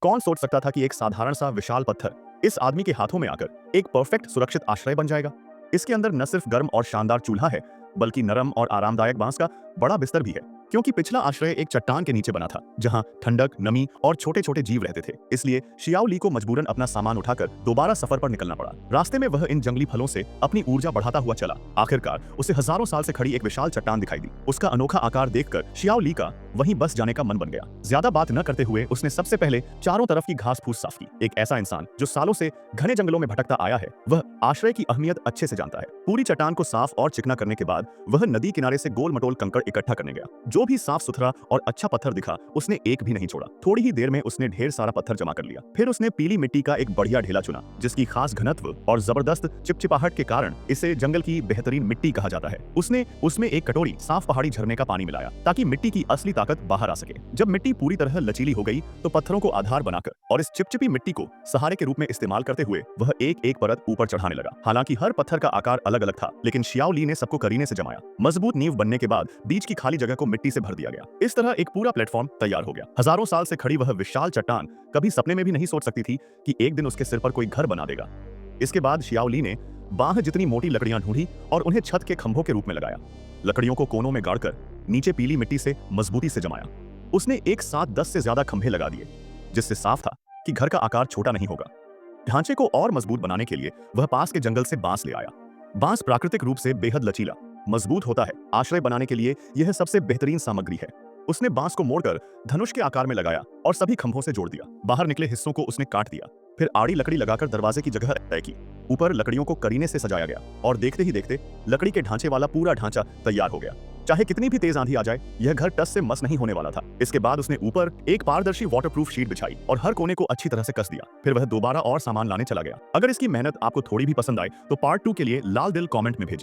कौन सोच सकता था कि एक साधारण सा विशाल पत्थर इस आदमी के हाथों में आकर एक परफेक्ट सुरक्षित आश्रय बन जाएगा। इसके अंदर न सिर्फ गर्म और शानदार चूल्हा है, बल्कि नरम और आरामदायक बांस का बड़ा बिस्तर भी है। क्योंकि पिछला आश्रय एक चट्टान के नीचे बना था, जहां ठंडक, नमी और छोटे छोटे जीव रहते थे। इसलिए शियाओ ली को मजबूरन अपना सामान उठाकर दोबारा सफर पर निकलना पड़ा। रास्ते में वह इन जंगली फलों से अपनी ऊर्जा बढ़ाता हुआ चला। आखिरकार उसे हजारों साल से खड़ी एक विशाल चट्टान दिखाई दी। उसका अनोखा आकार देखकर शियाओ ली का वहीं बस जाने का मन बन गया। ज्यादा बात न करते हुए उसने सबसे पहले चारों तरफ की घास फूस साफ की। एक ऐसा इंसान जो सालों से घने जंगलों में भटकता आया है, वह आश्रय की अहमियत अच्छे से जानता है। पूरी चट्टान को साफ और चिकना करने के बाद वह नदी किनारे से गोल मटोल कंकड़ इकट्ठा करने गया। जो भी साफ सुथरा और अच्छा पत्थर दिखा, उसने एक भी नहीं छोड़ा। थोड़ी ही देर में उसने ढेर सारा पत्थर जमा कर लिया। फिर उसने पीली मिट्टी का एक बढ़िया ढेला चुना, जिसकी खास घनत्व और जबरदस्त चिपचिपाहट के कारण इसे जंगल की बेहतरीन मिट्टी कहा जाता है। उसने उसमें एक कटोरी साफ पहाड़ी झरने का पानी मिलाया, ताकि मिट्टी की असली ताकत बाहर आ सके। जब मिट्टी पूरी तरह लचीली हो गई, तो पत्थरों को आधार बनाकर और इस चिपचिपी मिट्टी को सहारे के रूप में इस्तेमाल करते हुए वह एक एक परत ऊपर चढ़ाने लगा। हालांकि हर पत्थर का आकार अलग अलग था, लेकिन शियाओ ली ने सबको करीने से जमाया। मजबूत नींव बनने के बाद बीच की खाली जगह को मिट्टी से भर दिया गया। इस तरह एक पूरा प्लेटफॉर्म तैयार हो गया। हजारों साल से खड़ी वह विशाल चट्टान कभी सपने में भी नहीं सोच सकती थी कि एक दिन उसके सिर पर कोई घर बना देगा। इसके बाद शियाओ ली ने बांह जितनी मोटी लकड़ियां ढूंढी और उन्हें छत के खंभों के रूप में लगाया। लकड़ियों को कोनों में गाड़कर नीचे पीली मिट्टी से मजबूती से जमाया। उसने एक साथ 10 से ज्यादा खंभे लगा दिए, जिससे साफ था कि घर का आकार छोटा नहीं होगा। ढांचे को और मजबूत बनाने के लिए वह पास के जंगल से बांस ले आया। बांस प्राकृतिक रूप से बेहद लचीला, मजबूत होता है। आश्रय बनाने के लिए यह सबसे बेहतरीन सामग्री है। उसने बांस को मोड़कर धनुष के आकार में लगाया और सभी खंभों से जोड़ दिया। बाहर निकले हिस्सों को उसने काट दिया। फिर आड़ी लकड़ी लगाकर दरवाजे की जगह तय की। ऊपर लकड़ियों को करीने से सजाया गया और देखते ही देखते लकड़ी के ढांचे वाला पूरा ढांचा तैयार हो गया। चाहे कितनी भी तेज आंधी आ जाए, यह घर टस से मस नहीं होने वाला था। इसके बाद उसने ऊपर एक पारदर्शी वाटरप्रूफ शीट बिछाई और हर कोने को अच्छी तरह से कस दिया। फिर वह दोबारा और सामान लाने चला गया। अगर इसकी मेहनत आपको थोड़ी भी पसंद आए तो पार्ट 2 के लिए लाल दिल कमेंट में भेजें।